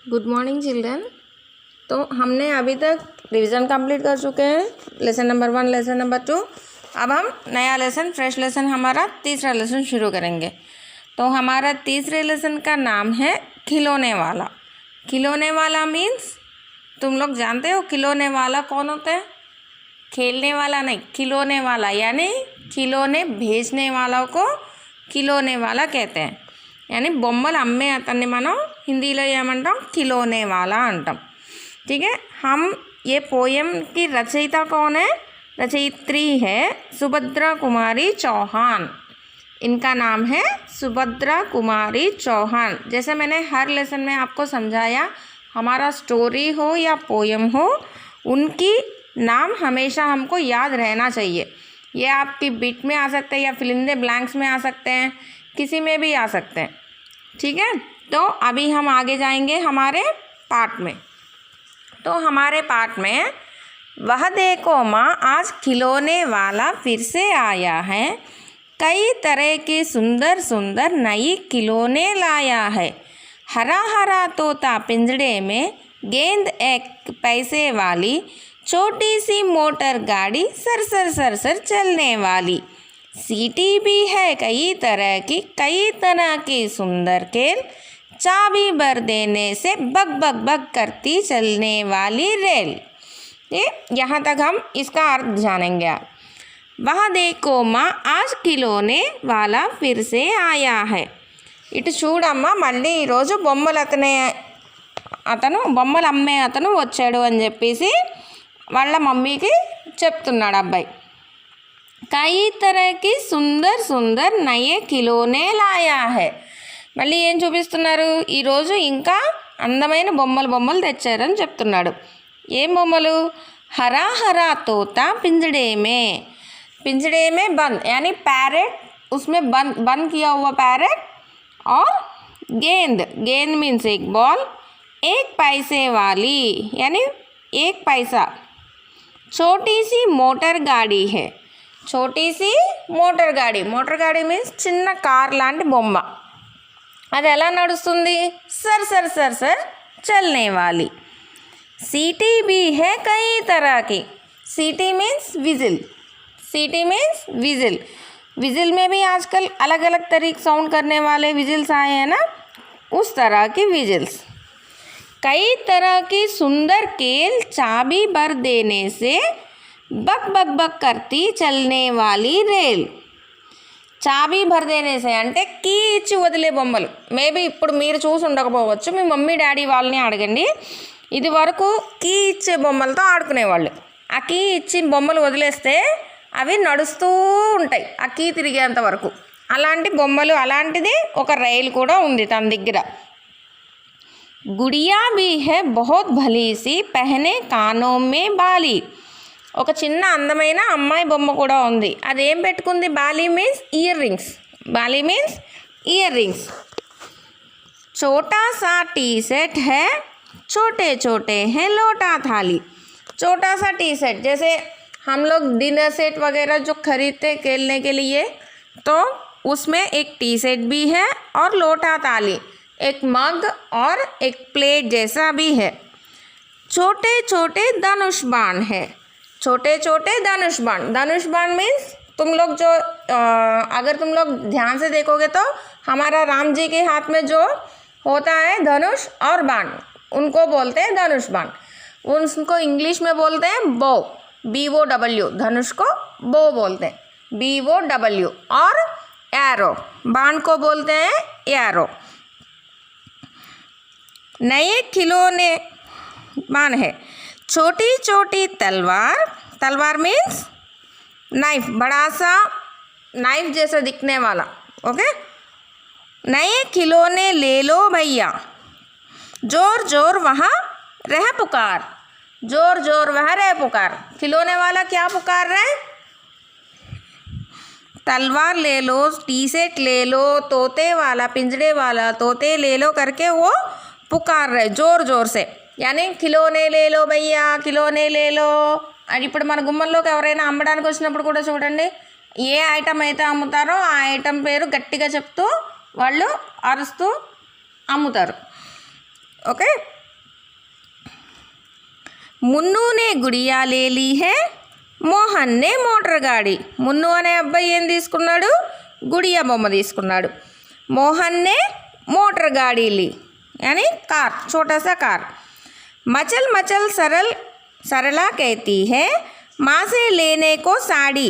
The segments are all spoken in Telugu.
Good morning children. तो हमने अभी तक रिवीजन कंप्लीट कर चुके हैं, लेसन नंबर 1, लेसन नंबर 2। अब हम नया लेसन, फ्रेश लेसन, हमारा तीसरा लेसन शुरू करेंगे। तो हमारा तीसरे लेसन का नाम है खिलौने वाला। खिलौने वाला मीन्स तुम लोग जानते हो खिलौने वाला कौन होता है? खेलने वाला नहीं, खिलौने वाला, यानी खिलौने भेजने वालों को खिलौने वाला कहते हैं। यानी బొమ్మలు అమ్మే అతన్ని మనం హిందీలో ఏమంటాం? खिलौने वाला अंटाम। ठीक है। हम ये पोएम की रचयिता कौन है? रचयित्री है सुभद्रा कुमारी चौहान। इनका नाम है सुभद्रा कुमारी चौहान। जैसे मैंने हर लेसन में आपको समझाया, हमारा स्टोरी हो या पोएम हो, उनकी नाम हमेशा हमको याद रहना चाहिए। ये आपकी बिट में आ सकते हैं या फिल इन द ब्लैंक्स में आ सकते हैं, किसी में भी आ सकते हैं। ठीक है। तो अभी हम आगे जाएंगे हमारे पाठ में। तो हमारे पाठ में वह देखो माँ आज खिलौने वाला फिर से आया है, कई तरह के सुंदर सुंदर नई खिलौने लाया है। हरा हरा तोता पिंजड़े में, गेंद एक पैसे वाली, छोटी सी मोटर गाड़ी सरसर सरसर चलने वाली, सीटी भी है कई तरह की सुंदर खेल, चाबी भर देने से बग बग बग करती चलने वाली रेल। ये यहाँ तक हम इसका अर्थ जानेंगे। वह देखो माँ आज खिलौने वाला फिर से आया है। ఇటు చూడమ్మా, మళ్ళీ ఈరోజు బొమ్మలు అమ్మే అతను వచ్చాడు అని చెప్పేసి వాళ్ళ మమ్మీకి చెప్తున్నాడు అబ్బాయి। కई तरह की సుందర్ సుందర్ నయే ఖిలోనే లాయా హై। మళ్ళీ ఏం చూపిస్తున్నారు? ఈరోజు ఇంకా అందమైన బొమ్మలు తెచ్చారని చెప్తున్నాడు। ఏం బొమ్మలు? హరా హరా తోతా पिंजड़े में बंद, यानी पैरेट, उसमें बंद किया हुआ पैरेट, और गेंद मीन्स एक बॉल, एक पैसे वाली यानी 1 पैसा, छोटी सी मोटर गाड़ी है। छोटी सी मोटर गाड़ी मीन्स చిన్న కార్ లాంటి బొమ్మ। అది ఎలా నడుస్తుంది? సర్ సర్ సర్ సర్ चलने वाली। सीटी भी है कई तरह की। सीटी मीन्स विजिल। विजिल में भी आजकल अलग अलग तरीके साउंड करने वाले विजिल्स आए हैं ना, उस तरह की विजिल्स। कई तरह की सुंदर खेल, चाबी भर देने से बक बक बक करती चलने वाली रेल। చాబీ భర్ దేనేసే అంటే కీ ఇచ్చి వదిలే బొమ్మలు। మేబీ ఇప్పుడు మీరు చూసి ఉండకపోవచ్చు, మీ మమ్మీ డాడీ వాళ్ళని అడగండి, ఇది వరకు కీ ఇచ్చే బొమ్మలతో ఆడుకునేవాళ్ళు। ఆ కీ ఇచ్చి బొమ్మలు వదిలేస్తే అవి నడుస్తూ ఉంటాయి ఆ కీ తిరిగేంత వరకు। అలాంటి బొమ్మలు, అలాంటిది ఒక రైలు కూడా ఉంది తన దగ్గర। గుడియా भी है बहुत भली सी, पहने कानों में बाली। ఒక చిన్న అందమైన అమ్మాయి బొమ్మ కూడా ఉంది। అదేం పెట్టుకుంది? బాలీ మీన్స్ ఇయర్ రింగ్స్। छोटा सा टी सेट है, छोटे छोटे हैं लोटा थाली। छोटा सा टी सेट, जैसे हम लोग डिनर सेट वगैरह जो खरीदते खेलने के लिए, तो उसमें एक टी सेट भी है और लोटा थाली, एक मग और एक प्लेट जैसा भी है। छोटे छोटे धनुष बाण है। छोटे छोटे धनुष बाण मीन्स तुम लोग जो अगर तुम लोग ध्यान से देखोगे तो हमारा राम जी के हाथ में जो होता है धनुष और बाण, उनको बोलते हैं धनुष बाण। उनको इंग्लिश में बोलते हैं बो, BOW। धनुष को बो बोलते हैं, BOW। और एरो, बाण को बोलते हैं एरो। नए खिलौने बाण है। छोटी छोटी तलवार मीन्स नाइफ, बड़ा सा नाइफ जैसा दिखने वाला। ओके। नए खिलौने ले लो भैया, जोर जोर वहाँ रह पुकार। जोर जोर वहाँ रह पुकार। खिलौने वाला क्या पुकार रहे हैं? तलवार ले लो, टी सेट ले लो, तोते वाला, पिंजड़े वाला तोते ले लो करके वो पुकार रहे जोर जोर से। यानी खिलौने ले लो भैया, खिलौने ले लो। అది ఇప్పుడు మన గుమ్మల్లోకి ఎవరైనా అమ్మడానికి వచ్చినప్పుడు కూడా చూడండి, ఏ ఐటమ్ అయితే అమ్ముతారో ఆ ఐటమ్ పేరు గట్టిగా చెప్తూ వాళ్ళు అరుస్తూ అమ్ముతారు। ఓకే। మున్ను నే గుడియా లే లీ హే మోహన్ నే మోటార్ గాడి. మున్ను అనే అబ్బాయి ఏం తీసుకున్నాడు? గుడియా బొమ్మ తీసుకున్నాడు. మోహన్ నే మోటార్ గాడి ली यानी कार, छोटा सा कार. मचल मचल सरला कहती है माँ से लेने को साड़ी.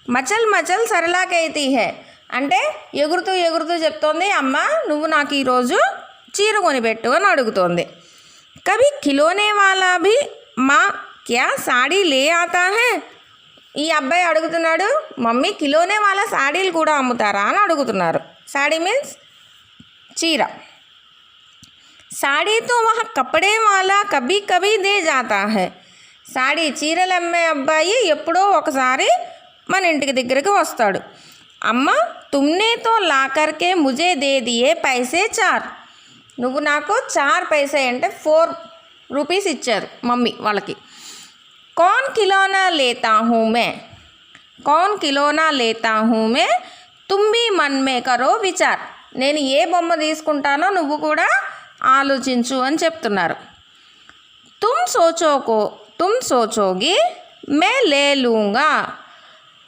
మచల్ మచల్ సరళా కైతీ హే అంటే ఎగురుతూ ఎగురుతూ చెప్తోంది, అమ్మ నువ్వు నాకు ఈరోజు చీర కొనిపెట్టు అని అడుగుతోంది. కభీ ఖిలోనే వాలా భీ మా క్యా సాడీ లే ఆతా హే. ఈ అబ్బాయి అడుగుతున్నాడు, మమ్మీ కిలోనే వాళ్ళ సాడీలు కూడా అమ్ముతారా అని అడుగుతున్నారు. సాడీ మీన్స్ చీర. సాడీ తో వహ కపడే వాలా కభీ కభీ దే జాతా హే. సాడీ చీరలు అమ్మే అబ్బాయి ఎప్పుడో ఒకసారి మన ఇంటికి దగ్గరికి వస్తాడు. అమ్మ తుమ్నే తో లాకర్కే ముజే దే దియే పైసే 4. నువ్వు నాకు 4 పైసే అంటే 4 రూపీస్ ఇచ్చారు మమ్మీ వాళ్ళకి. कौन खिलौना लेता हूँ मैं, कौन खिलौना लेता हूँ मैं, तुम भी मन में करो विचार. నేను ఏ బొమ్మ తీసుకుంటానో నువ్వు కూడా ఆలోచించు అని చెప్తున్నారు. तुम सोचोगी मैं ले लूँगा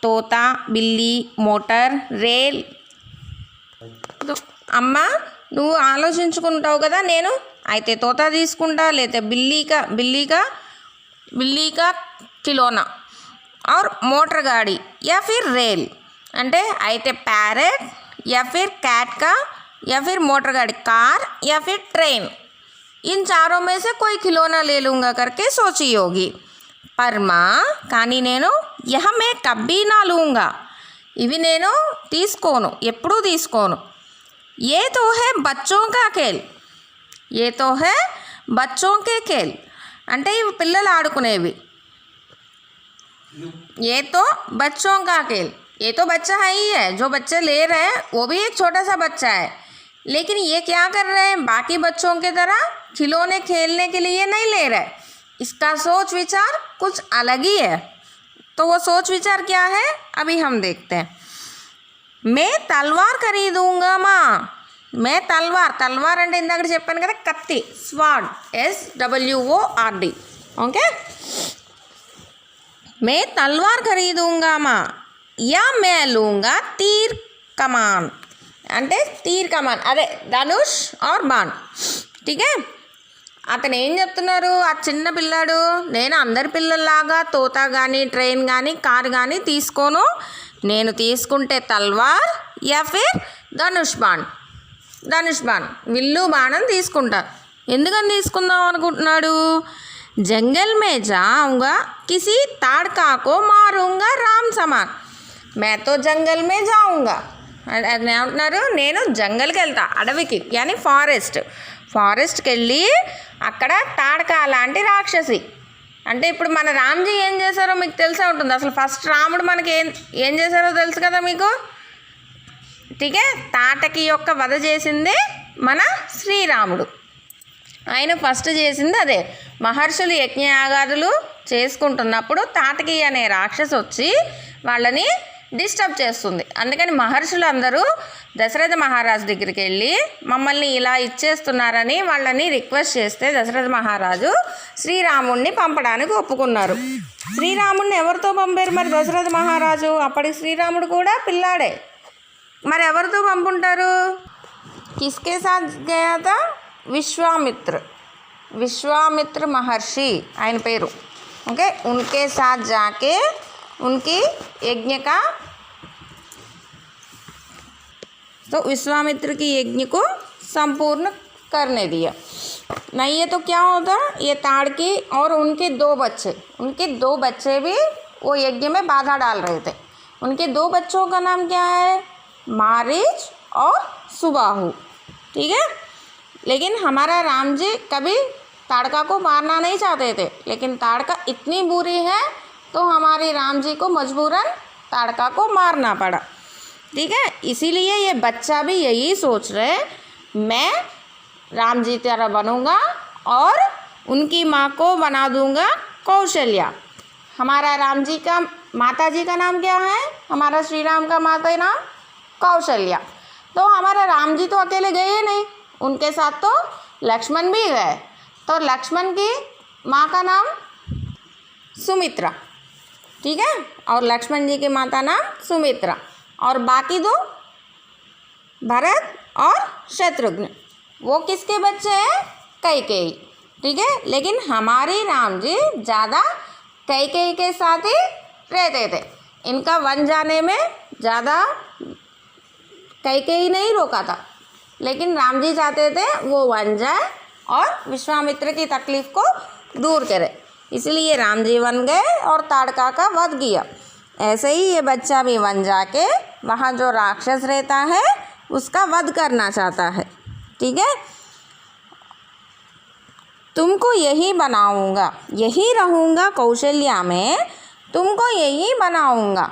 तोता बिल्ली मोटर रेल. అమ్మ నువ్వు ఆలోచించుకుంటావు కదా, నేను అయితే తోత తీసుకుంటా, లేతే बिल्ली का खिलौना और मोटर गाड़ी या फिर रेल. అంటే అయితే पैरेट या फिर कैट का या फिर मोटर गाड़ी कार या फिर ट्रेन. इन चारों में से कोई खिलौना ले लूँगा करके सोची होगी. पर माँ కానీ నేను यह मैं कभी ना लूँगा. ఇవి నేను తీసుకోను, ఎప్పుడూ తీసుకోను. ये तो है बच्चों का खेल, ये तो है बच्चों के खेल. అంటే ఇవి పిల్లలు ఆడుకునేవి. ये तो बच्चों का खेल, ये तो बच्चा है ही है, जो बच्चे ले रहे हैं वो भी एक छोटा सा बच्चा है. लेकिन ये क्या कर रहे हैं, बाकी बच्चों की तरह खिलौने खेलने के लिए नहीं ले रहे. इसका सोच विचार कुछ अलग ही है. तो वो सोच विचार क्या है अभी हम देखते हैं. मैं तलवार खरीदूंगा माँ. मैं तलवार అంటే ఇందాక చెప్పాను కదా కత్తి, స్వాడ్, SWORD. ఓకే, मैं तलवार खरीदूंगा माँ या मैं लूँगा तीर कमान. అంటే తీర్ కమాన్ అదే ధనుష్ ఆర్ బాన్. ఠీకే, అతను ఏం చెప్తున్నారు, ఆ చిన్న పిల్లాడు, నేను అందరి పిల్లల్లాగా తోత కానీ ట్రైన్ కానీ కార్ కానీ తీసుకోను, నేను తీసుకుంటే తల్వార్ యా ఫిర్ ధనుష్ బాన్ విల్లు బాణం తీసుకుంటా. ఎందుకని తీసుకుందాం అనుకుంటున్నాడు, జంగల్ మే జాऊंगा किसी ताड़का को मारूंगा राम समान. मैं तो जंगल में जाऊंगा అంటున్నారు, నేను జంగల్కి వెళ్తా, అడవికి, యాని ఫారెస్ట్కి వెళ్ళి అక్కడ తాడకా లాంటి రాక్షసి. అంటే ఇప్పుడు మన రామ్జీ ఏం చేశారో మీకు తెలిసే ఉంటుంది. అసలు ఫస్ట్ రాముడు మనకి ఏం చేశారో తెలుసు కదా మీకు. ఠీకే, తాటకి యొక్క వధ చేసింది మన శ్రీరాముడు. ఆయన ఫస్ట్ చేసింది అదే. మహర్షులు యజ్ఞయాగాదులు చేసుకుంటున్నప్పుడు తాటకి అనే రాక్షసి వచ్చి వాళ్ళని డిస్టర్బ్ చేస్తుంది. అందుకని మహర్షులు అందరూ దశరథ మహారాజు దగ్గరికి వెళ్ళి మమ్మల్ని ఇలా ఇచ్చేస్తున్నారని వాళ్ళని రిక్వెస్ట్ చేస్తే దశరథ మహారాజు శ్రీరాముడిని పంపడానికి ఒప్పుకున్నారు. శ్రీరాముడిని ఎవరితో పంపారు మరి దశరథ మహారాజు? అప్పటికి శ్రీరాముడు కూడా పిల్లాడే. మరి ఎవరితో పంపుంటారు? కిస్కే సాత్ గయా తా? విశ్వామిత్ర మహర్షి ఆయన పేరు. ఓకే, ఉన్కే సాత్ జాకే उनकी यज्ञ का, तो विश्वामित्र की यज्ञ को संपूर्ण करने दिया. नहीं ये तो क्या होता, ये ताड़की और उनके दो बच्चे भी वो यज्ञ में बाधा डाल रहे थे. उनके 2 बच्चों का नाम क्या है, मारीच और सुबाहु. ठीक है, लेकिन हमारा राम जी कभी ताड़का को मारना नहीं चाहते थे, लेकिन ताड़का इतनी बुरी है तो हमारे राम जी को मजबूरन ताड़का को मारना पड़ा. ठीक है, इसीलिए ये बच्चा भी यही सोच रहे, मैं राम जी तरह बनूँगा और उनकी माँ को बना दूँगा कौशल्या. हमारा राम जी का माता जी का नाम क्या है, हमारा श्री राम का माता नाम कौशल्या. तो हमारा राम जी तो अकेले गए नहीं, उनके साथ तो लक्ष्मण भी गए. तो लक्ष्मण की माँ का नाम सुमित्रा, ठीक है, और लक्ष्मण जी की माता नाम सुमित्रा, और बाकी दो भरत और शत्रुघ्न, वो किसके बच्चे हैं? कैकेयी, ठीक है। लेकिन हमारी राम जी ज़्यादा कैकेयी के साथ ही रहते थे, इनका वन जाने में ज़्यादा कैकेयी नहीं रोका था, लेकिन राम जी चाहते थे वो वन जाए और विश्वामित्र की तकलीफ़ को दूर करे, इसलिए राम जी वन गए और ताड़का का वध किया। ऐसे ही ये बच्चा भी वन जाके वहाँ जो राक्षस रहता है उसका वध करना चाहता है, ठीक है। तुमको यही बनाऊंगा, यही रहूँगा कौशल्या में, तुमको यही बनाऊंगा,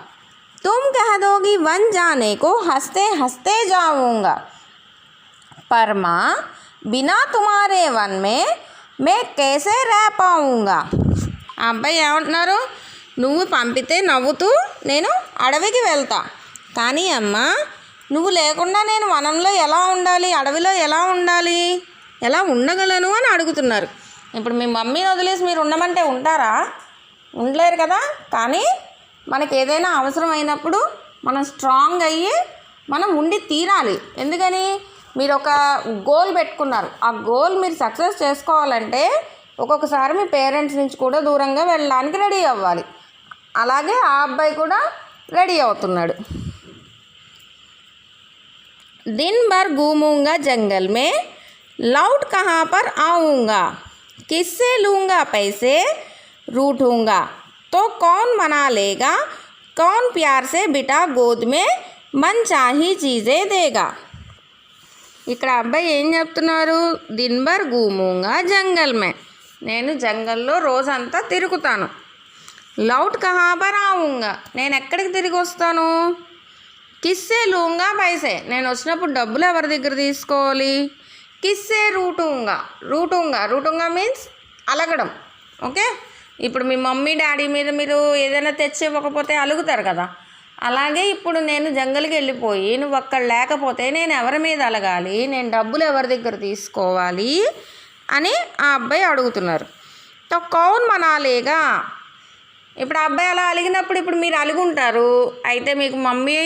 तुम कह दोगी वन जाने को हंसते हंसते जाऊंगा, पर माँ बिना तुम्हारे वन में मैं कैसे रह पाऊंगा। అబ్బాయి ఏమంటున్నారు? నువ్వు పంపితే నవ్వుతూ నేను అడవికి వెళ్తా, కానీ అమ్మ నువ్వు లేకుండా నేను వనంలో ఎలా ఉండాలి, అడవిలో ఎలా ఉండాలి, ఎలా ఉండగలను అని అడుగుతున్నారు. ఇప్పుడు మీ మమ్మీని వదిలేసి మీరు ఉండమంటే ఉంటారా? ఉండలేరు కదా. కానీ మనకి ఏదైనా అవసరం అయినప్పుడు మనం స్ట్రాంగ్ అయ్యి మనం ఉండి తీరాలి. ఎందుకని? మీరు ఒక గోల్ పెట్టుకున్నారు, ఆ గోల్ మీరు సక్సెస్ చేసుకోవాలంటే ఒక్కొక్కసారి మీ పేరెంట్స్ నుంచి కూడా దూరంగా వెళ్ళడానికి రెడీ అవ్వాలి. అలాగే ఆ అబ్బాయి కూడా రెడీ అవుతున్నాడు. दिन भर घूमूंगा जंगल में, लौट कहाँ पर आऊँगा, किससे लूँगा पैसे, रूठूँगा तो कौन मना लेगा, कौन प्यार से बिठा गोद में मन चाही चीज़ें देगा. ఇక్కడ అబ్బాయి ఏం చెప్తున్నారు? దిన్ భర్ ఘూమూంగా జంగల్ మే, నేను జంగల్లో రోజంతా తిరుగుతాను. లౌట్ కహా పర్ ఆऊँगा, నేను ఎక్కడికి తిరిగి వస్తాను. కిస్సే లూంగా పైసే, నేను వచ్చినప్పుడు డబ్బులు ఎవరి దగ్గర తీసుకోవాలి. కిస్సే రూటూంగా, రూటూంగా మీన్స్ అలగడం, ఓకే. ఇప్పుడు మీ మమ్మీ డాడీ మీద మీరు ఏదైనా తెచ్చి ఇవ్వకపోతే అలుగుతారు కదా, అలాగే ఇప్పుడు నేను జంగల్కి వెళ్ళిపోయి నువ్వు అక్కడ లేకపోతే నేను ఎవరి మీద అలగాలి, నేను డబ్బులు ఎవరి దగ్గర తీసుకోవాలి అని ఆ అబ్బాయి అడుగుతున్నారు. తో కౌన్ మనాలేగా, ఇప్పుడు ఆ అబ్బాయి అలా అలిగినప్పుడు ఇప్పుడు మీరు అలుగుంటారు. అయితే మీకు మమ్మీ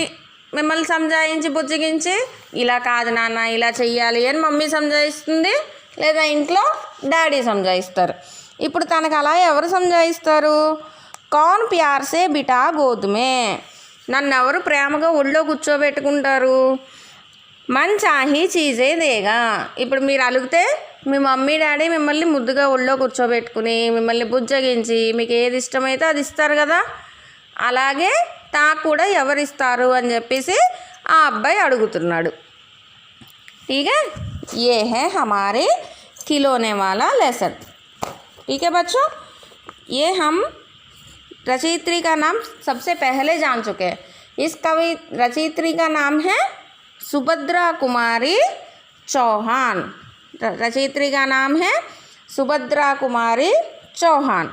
మిమ్మల్ని సంజాయించి బుజ్జగించి ఇలా కాదు నాన్న ఇలా చెయ్యాలి అని మమ్మీ సంజాయిస్తుంది, లేదా ఇంట్లో డాడీ సంజాయిస్తారు. ఇప్పుడు తనకు అలా ఎవరు సంజాయిస్తారు? కౌన్ ప్యార్సే బిటా గోదుమే, నన్ను ఎవరు ప్రేమగా ఒళ్ళో కూర్చోబెట్టుకుంటారు. మన్ చాహీ చీజే దేగా, ఇప్పుడు మీరు అలిగితే మీ మమ్మీ డాడీ మిమ్మల్ని ముద్దుగా ఒళ్ళో కూర్చోబెట్టుకుని మిమ్మల్ని బుజ్జగించి మీకు ఏది ఇష్టమైతే అది ఇస్తారు కదా, అలాగే తాకు కూడా ఎవరిస్తారు అని చెప్పేసి ఆ అబ్బాయి అడుగుతున్నాడు. ठीक है, ये है हमारे खिलौने वाला लेसन. ठीक है बच्चों, ये हम रचयित्री का नाम सबसे पहले जान चुके हैं. इस कवि रचयित्री का नाम है सुभद्रा कुमारी चौहान. रचयित्री का नाम है सुभद्रा कुमारी चौहान.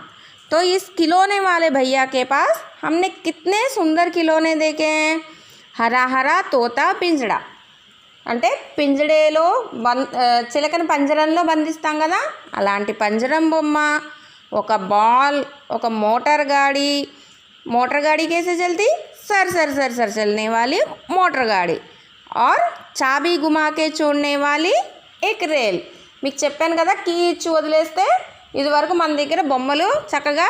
तो इस खिलौने वाले भैया के पास हमने कितने सुंदर खिलौने देखे हैं. हरा हरा तोता पिंजड़ा, అంటే పింజడేలో చిలకని పంజరంలో బంధిస్తాం కదా, అలాంటి పంజరం బొమ్మ, ఒక బాల్, ఒక मोटर गाड़ी कैसे चलती, सर सर सर सर चलने वाली मोटर गाड़ी, और चाबी घुमा के छोड़ने वाली एक रेल. మీకు చెప్పాను కదా కీ ఇచ్చి వదిలేస్తే ఇది వరకు మన దగ్గర బొమ్మలు చక్కగా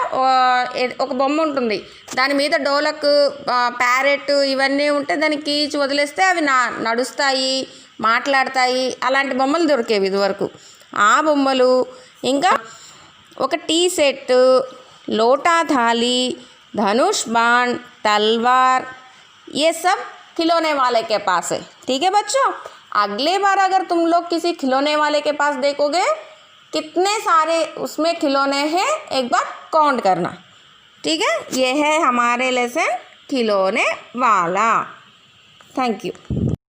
ఒక బొమ్మ ఉంటుంది, దాని మీద డోలక్ ప్యారెట్ ఇవన్నీ ఉంటే దానికి కీ ఇచ్చి వదిలేస్తే అవి నడుస్తాయి మాట్లాడతాయి, అలాంటి బొమ్మలు దొరికేవి ఇది వరకు. ఆ బొమ్మలు, ఇంకా ఒక టీ సెట్, లోటా థాली, धनुष बाण, तलवार, ये सब खिलौने वाले के पास है. ठीक है बच्चों, अगले बार अगर तुम लोग किसी खिलौने वाले के पास देखोगे कितने सारे उसमें खिलौने हैं एक बार काउंट करना. ठीक है, ये है हमारे लेसन खिलौने वाला. Thank you.